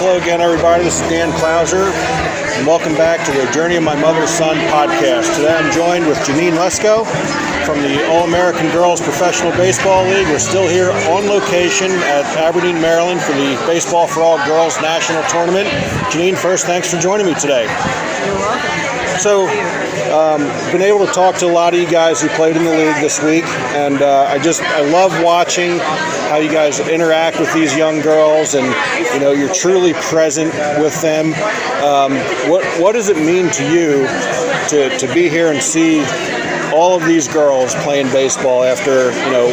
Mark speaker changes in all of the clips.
Speaker 1: Hello again, everybody. This is Dan Clouser, and welcome back to the Journey of My Mother's Son podcast. Today I'm joined with Jeneane Lesko from the All-American Girls Professional Baseball League. We're still here on location at Aberdeen, Maryland for the Baseball for All Girls National Tournament. Jeneane, first, thanks for joining me today.
Speaker 2: You're welcome.
Speaker 1: So, been able to talk to a lot of you guys who played in the league this week, and I love watching how you guys interact with these young girls, and you're truly present with them. What does it mean to you to be here and see all of these girls playing baseball after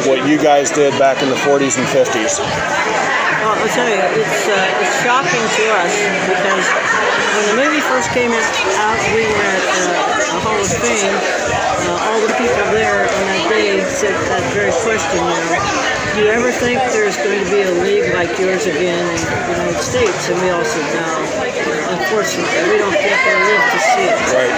Speaker 1: what you guys did back in the 40s and 50s?
Speaker 2: Well, I'll tell you, it's shocking to us because when the movie first came out, we were at the Hall of Fame. All the people there on that day said that very question, do you ever think there's going to be a league like yours again in the United States? And we all said no. Unfortunately, we don't get to live to see it.
Speaker 1: Right.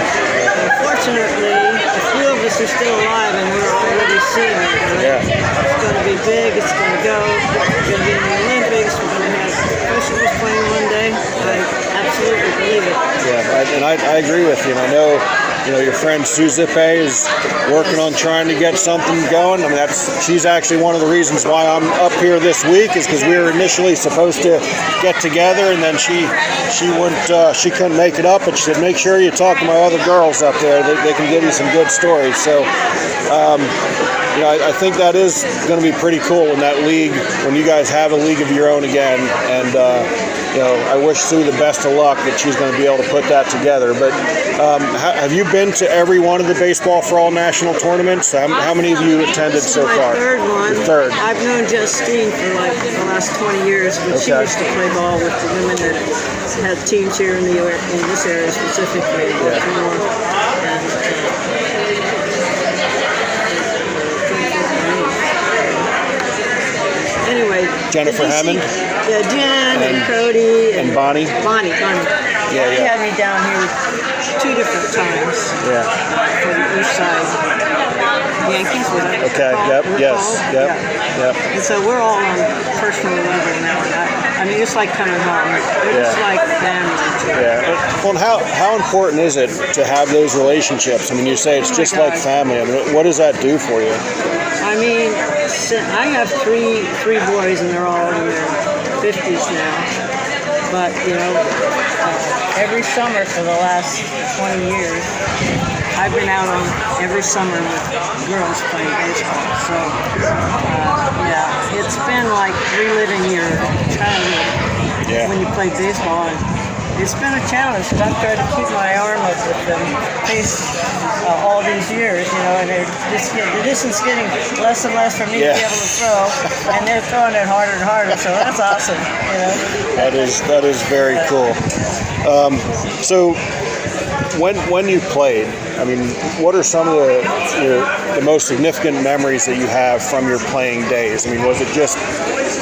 Speaker 2: Unfortunately, a few of us are still alive and we're already seeing it. Right?
Speaker 1: Yeah.
Speaker 2: It's going to be big, it's going to go, we're going to be in the Olympics, we're going to have professionals playing one day. I absolutely believe it.
Speaker 1: Yeah, and I agree with you. And I know your friend Suzipe is working on trying to get something going. I mean, she's actually one of the reasons why I'm up here this week, is because we were initially supposed to get together, and then she couldn't make it up, but she said, make sure you talk to my other girls up there. They can give you some good stories. So, I think that is going to be pretty cool when you guys have a league of your own again. And I wish Sue the best of luck that she's going to be able to put that together. But have you been to every one of the Baseball for All national tournaments? How many of you attended so far?
Speaker 2: My third one.
Speaker 1: Your third.
Speaker 2: I've known Justine for like the last 20 years, but she used to play ball with the women that had teams here in this area specifically. Anyway,
Speaker 1: Jennifer Hammond?
Speaker 2: Yeah, Jen and Cody
Speaker 1: and Bonnie.
Speaker 2: Bonnie.
Speaker 1: Yeah.
Speaker 2: She had me down here 2 different times.
Speaker 1: Yeah.
Speaker 2: For the east side. Yankees with it.
Speaker 1: Okay. Yep.
Speaker 2: And so we're all on personal level now. I mean, it's like coming home. It's like family.
Speaker 1: Yeah. Well, how important is it to have those relationships? I mean, you say it's just like family. I mean, what does that do for you?
Speaker 2: I mean, I have three boys, and they're all in their 50s now. But every summer for the last 20 years, I've been out on every summer with girls playing baseball. So, it's been like reliving your childhood when you play baseball. And it's been a challenge because I've tried to keep my arm up with the pace all these years, and the distance getting less and less for me to be able to throw, and they're throwing it harder and harder. So that's awesome.
Speaker 1: That is very cool. So when you played, I mean, what are some of the most significant memories that you have from your playing days? I mean, was it just,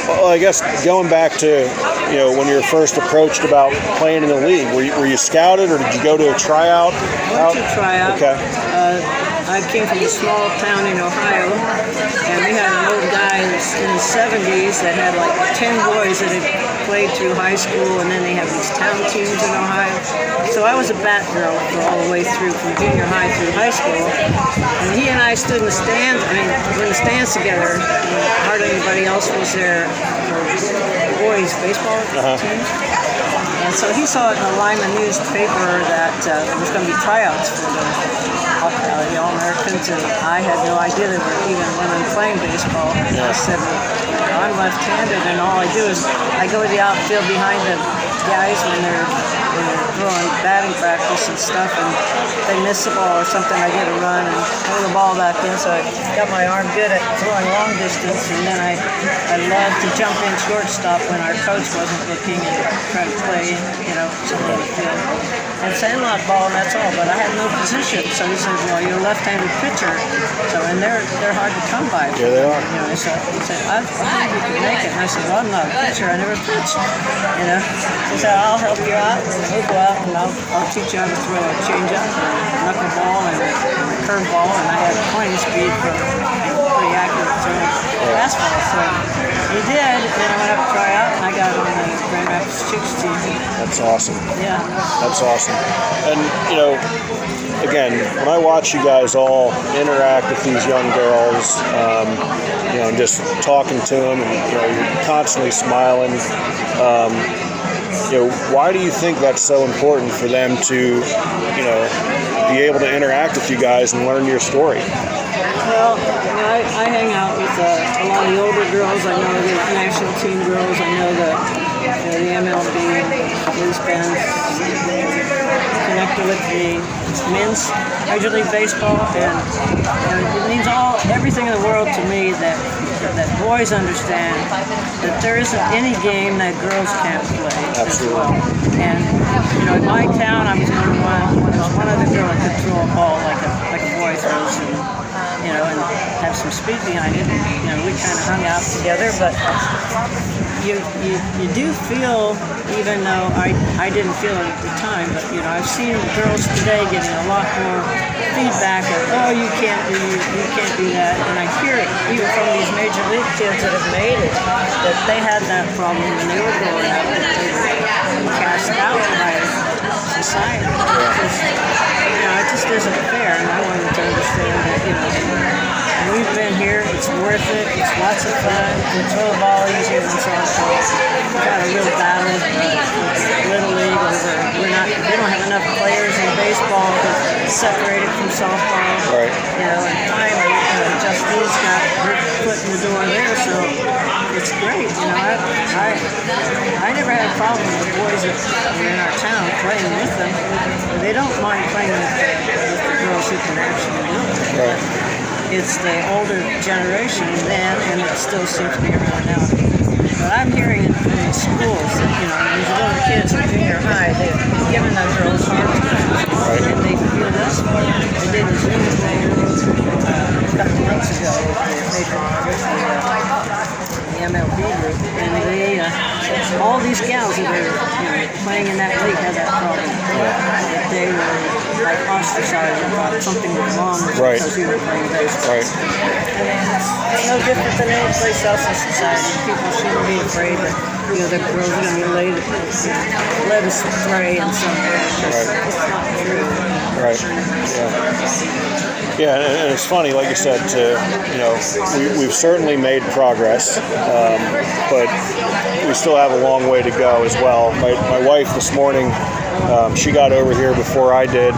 Speaker 1: I guess, going back to when you were first approached about playing in the league, were you scouted, or did you go to a tryout?
Speaker 2: I went to a tryout.
Speaker 1: Okay.
Speaker 2: I came from a small town in Ohio, and we had an old guy in the 70s that had like 10 boys that had played through high school, and then they have these town teams in Ohio. So I was a bat girl for all the way through, from junior high through high school. And he and I stood in the stands, we're in the stands together, and hardly anybody else was there for boys' baseball teams. And so he saw it in the Lyman newspaper that there was going to be tryouts for the All-Americans, and I had no idea there were even women playing baseball. And I said, well, I'm left-handed, and all I do is I go to the outfield behind the guys when they're throwing batting practice and stuff, and if they miss the ball or something, I get a run and throw the ball back in. So I got my arm good at throwing long distance, and then I love to jump in shortstop when our coach wasn't looking and try to play, and sandlot ball, and that's all. But I had no position, so he said, well, you're a left-handed pitcher, so and they're hard to come by.
Speaker 1: Yeah, they are.
Speaker 2: So he said, I think you can make it. And I said, well, I'm not a pitcher. I never pitched. He said, I'll help you out. We'll go out and I'll teach you how to throw a changeup, a knuckleball, and a curveball. And I had pointing speed for pretty accurate throwing fastball. So he did. Then I went up to try out, and I got on the Grand Rapids chicks team.
Speaker 1: That's awesome.
Speaker 2: Yeah.
Speaker 1: That's awesome. And, again, when I watch you guys all interact with these young girls, and just talking to them, and, you're constantly smiling, why do you think that's so important for them to, be able to interact with you guys and learn your story?
Speaker 2: Well, I hang out with a lot of the older girls. I know the national team girls. I know the MLB, Blues bands. Connected with the men's Major League Baseball, and it means everything in the world to me that boys understand that there isn't any game that girls can't play.
Speaker 1: Absolutely.
Speaker 2: As well. And in my town, I was number one. When there was one other girl that could throw a ball like a boy throws, and have some speed behind it. And, we kind of hung out together, but you do feel, even though I didn't feel it at the time, but I've seen girls today getting a lot more feedback of, oh, you can't do that, and I hear it even from these major league kids that have made it, that they had that problem when they were growing up, that they were cast out by society. It just isn't fair, and I wanted to understand that we've been here, it's worth it, it's lots of fun, we throw the ball easier than softball. We've had a real battle with Little League over, they don't have enough players in baseball to separate it from softball.
Speaker 1: Right.
Speaker 2: And finally, Justine's got her foot in the door there, so it's great. I never had a problem with the boys that were in our town playing with them. They don't mind playing with the girls who can actually do it.
Speaker 1: Right.
Speaker 2: It's the older generation then, and it still seems to be around now. But I'm hearing it from the schools that, these little kids in junior high, they've given the girls hard times.
Speaker 1: Right.
Speaker 2: And they feel this way. They did a Zoom thing a couple months ago with the MLB group, and they, all these gals that are playing in that league had that problem. They were like ostracized and thought something was wrong with
Speaker 1: Right.
Speaker 2: because we were playing baseball.
Speaker 1: Right.
Speaker 2: It's no different than any place else in society. People shouldn't be afraid that the girls are going to be led astray in some way. It's not true.
Speaker 1: Right. Yeah, and it's funny, like you said, we've certainly made progress, but we still have a long way to go as well. My wife this morning, she got over here before I did,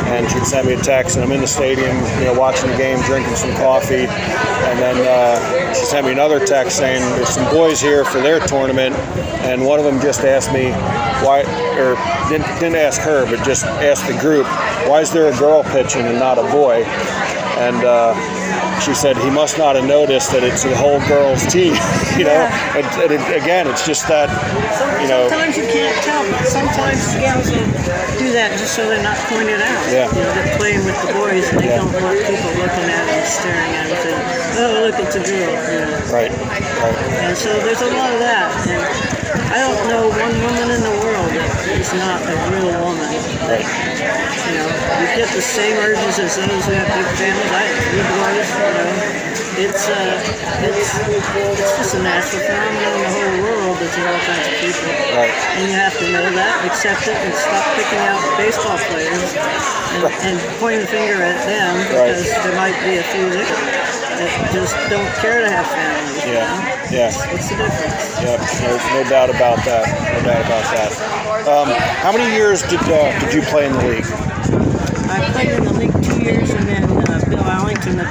Speaker 1: and she sent me a text, and I'm in the stadium, watching the game, drinking some coffee, and then she sent me another text saying there's some boys here for their tournament, and one of them just asked me why, or didn't ask her, but just asked the group, why is there a girl pitching and not a boy? And she said he must not have noticed that it's a whole girls team, again, it's just that,
Speaker 2: Sometimes you can't tell, but sometimes gals will do that just so they're not pointed out.
Speaker 1: Yeah.
Speaker 2: They're playing with the boys and they don't want people looking at them, staring at them, saying, oh, look, it's a girl.
Speaker 1: Right.
Speaker 2: And so there's a lot of that. And I don't know one woman in the world that is not a real woman.
Speaker 1: Right.
Speaker 2: You get the same urges as those who have big families. We boys, it's just a natural phenomenon in the whole world that there are all kinds of people.
Speaker 1: Right.
Speaker 2: And you have to know that, accept it, and stop picking out baseball players and pointing the finger at them because there might be a few there that just don't care to have families.
Speaker 1: Yeah.
Speaker 2: What's the difference?
Speaker 1: Yeah, no doubt about that. How many years did you play in the league?
Speaker 2: I played in the league 2 years, and then Bill Allington, the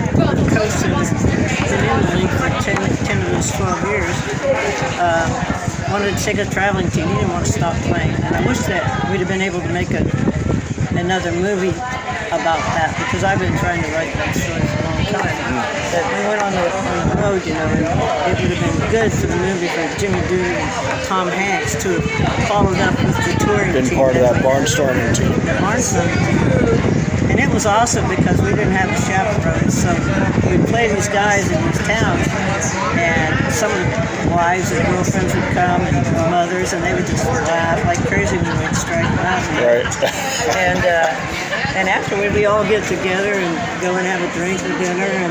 Speaker 2: coach, has been in the league for 10 of those 12 years. Wanted to take a traveling team. He didn't want to stop playing. And I wish that we'd have been able to make another movie about that, because I've been trying to write that story for a long time. That we went on the road, and it would have been good for the movie for Jimmy Doohan and Tom Hanks to have followed up with the touring team.
Speaker 1: Been part of that barnstorming team.
Speaker 2: The barnstorming team. And it was awesome because we didn't have a chaperone, so we'd play these guys in these towns, and some of the wives and girlfriends would come, and mothers, and they would just laugh like crazy when we'd strike out.
Speaker 1: Right.
Speaker 2: And afterward, we all get together and go and have a drink or dinner, and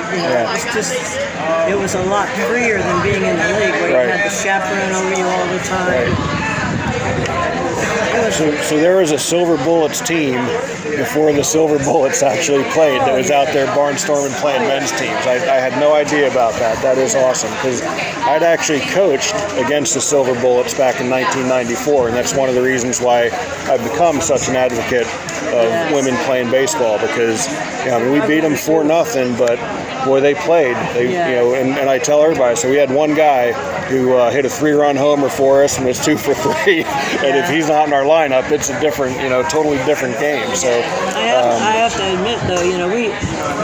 Speaker 2: it was a lot freer than being in the league where you had the chaperone over you all the time.
Speaker 1: So there was a Silver Bullets team before the Silver Bullets actually played that was out there barnstorming playing men's teams. I had no idea about that. That is awesome, because I'd actually coached against the Silver Bullets back in 1994, and that's one of the reasons why I've become such an advocate of women playing baseball, because we beat them 4-0, but boy, they played. And I tell everybody, so we had one guy who hit a 3-run homer for us and was 2 for 3, and if he's not in our lineup, it's a different, totally different game. So
Speaker 2: I have to admit, though,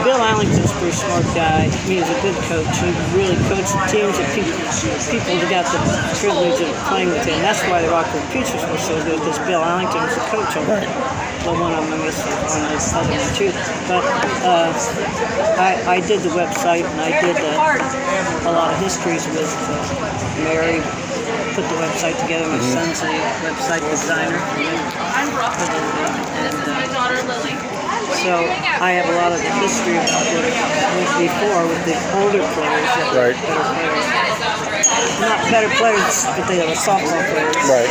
Speaker 2: Bill Allington's a pretty smart guy. He was a good coach. He really coached teams of people that got the privilege of playing with him. That's why the Rockford Peaches were so good, because Bill Allington was a coach on it. Well, one of them, I guess, on the other one too. But I did the website, and I did a lot of histories with Mary. Put the website together. My son's a website designer. So I have a lot of the history of what was before with the older players that were better players. Not better players, but they were softball players.
Speaker 1: Right.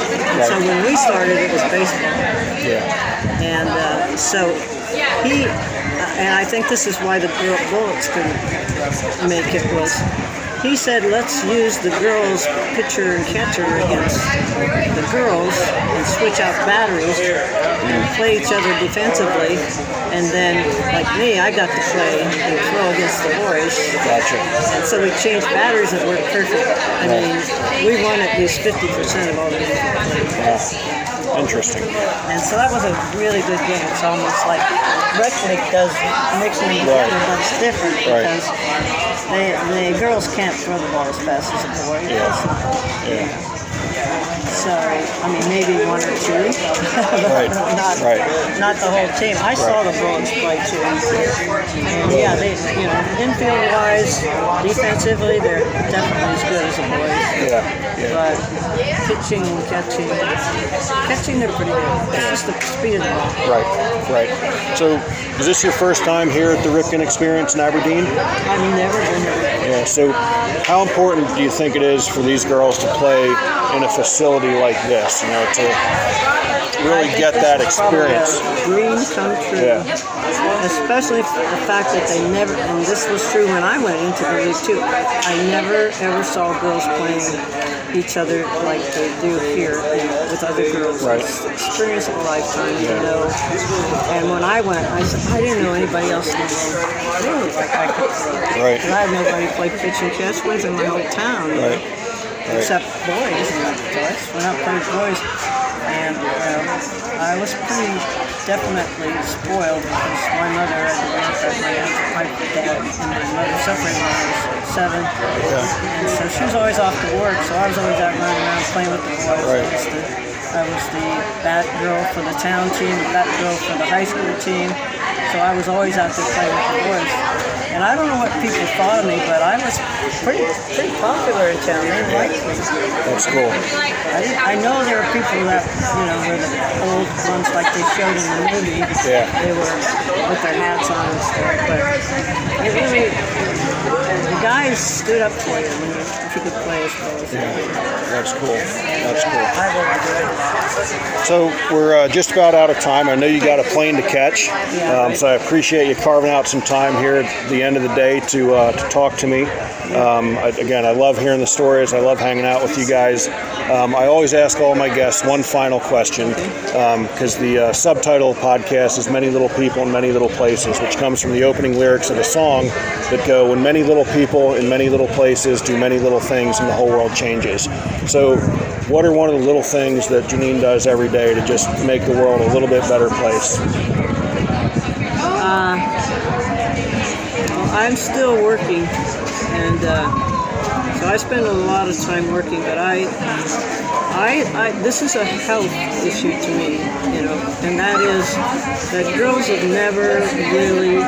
Speaker 2: So when we started, it was baseball.
Speaker 1: Yeah.
Speaker 2: And so he, and I think this is why the Bullets couldn't make it, was he said, let's use the girls' pitcher and catcher against the girls and switch out batteries and play each other defensively. And then, like me, I got to play and throw against the boys.
Speaker 1: Gotcha.
Speaker 2: And so we changed batteries that worked perfect. I mean, we won at least 50% of all the games we played.
Speaker 1: Interesting.
Speaker 2: And so that was a really good game. It's almost like rec league does mixing them together, but it's different because the girls can't throw the ball as fast as the boys.
Speaker 1: Yeah.
Speaker 2: So, I mean, maybe 1 or 2, not the whole team. I saw the Bullets play too. And yeah, they, infield-wise, defensively, they're definitely as good as the boys.
Speaker 1: Yeah.
Speaker 2: But pitching and catching, they're pretty good. It's just the speed of the ball.
Speaker 1: Right. So, is this your first time here at the Ripken Experience in Aberdeen?
Speaker 2: I've never been here.
Speaker 1: Yeah. So, how important do you think it is for these girls to play in a facility like this? To really get that experience.
Speaker 2: Dream come true.
Speaker 1: Yeah.
Speaker 2: Especially the fact that they never, and this was true when I went into the league too, I never ever saw girls playing each other like they do here with other girls.
Speaker 1: Right.
Speaker 2: It's the experience of a lifetime, And when I went, I said, I didn't know anybody else in the world really like I could play.
Speaker 1: Right.
Speaker 2: Because I had nobody play pitch and catch wins in my whole town.
Speaker 1: Right.
Speaker 2: Except boys. So I just went out and played boys. And I was pretty definitely spoiled because my mother had my dad and my mother separated when I was 7. And so she was always off to work, so I was always out running around playing with the boys. I was the bat girl for the town team, the bat girl for the high school team. So I was always out there playing with the boys. And I don't know what people thought of me, but I was pretty popular in town. They liked me.
Speaker 1: That's cool.
Speaker 2: I know there are people that, were the old ones like they showed in the movie.
Speaker 1: Yeah.
Speaker 2: They were with their hats on and stuff. But it really, the guys stood up for you if you could play as well as
Speaker 1: That's cool.
Speaker 2: I really enjoyed it.
Speaker 1: So we're just about out of time. I know you got a plane to catch, so I appreciate you carving out some time here at the end of the day to talk to me. I love hearing the stories. I love hanging out with you guys. I always ask all my guests one final question, because the subtitle of the podcast is Many Little People in Many Little Places, which comes from the opening lyrics of a song that go, when many little people in many little places do many little things and the whole world changes. So what are one of the little things that Jeneane does every day to just make the world a little bit better place?
Speaker 2: I'm still working, and so I spend a lot of time working, but this is a health issue to me, and that is that girls have never really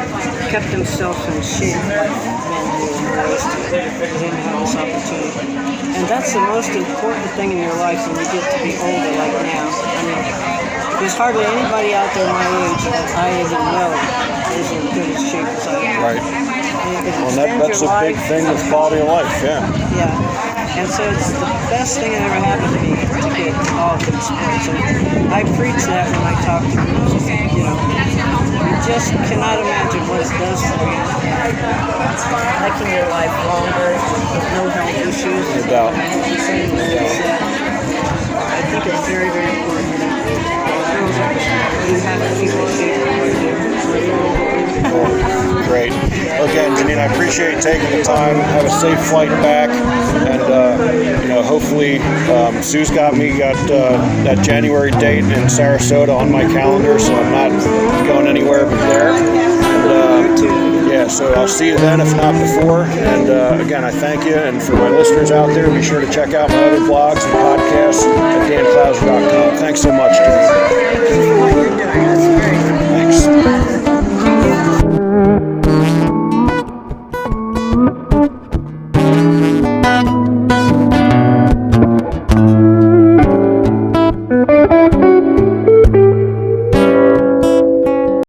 Speaker 2: kept themselves in shape like men do and boys do. They didn't have this opportunity. And that's the most important thing in your life when you get to be older like now. I mean, there's hardly anybody out there my age that I even know is in good as shape as I am.
Speaker 1: Right. That's a big thing with quality of life,
Speaker 2: Yeah. And so it's the best thing that ever happened to me to get all the sports. And I preach that when I talk to groups. You know, you just cannot imagine what it does for you. Making your life longer with no health issues.
Speaker 1: No doubt.
Speaker 2: I think it's very, very important that girls you have to keep in shape.
Speaker 1: Great. Again, Jeneane, I appreciate you taking the time. Have a safe flight back, and you know, hopefully, Sue's got that January date in Sarasota on my calendar, so I'm not going anywhere but there. And yeah, so I'll see you then, if not before. And again, I thank you, and for my listeners out there, be sure to check out my other blogs and podcasts at danclouser.com. Thanks so much.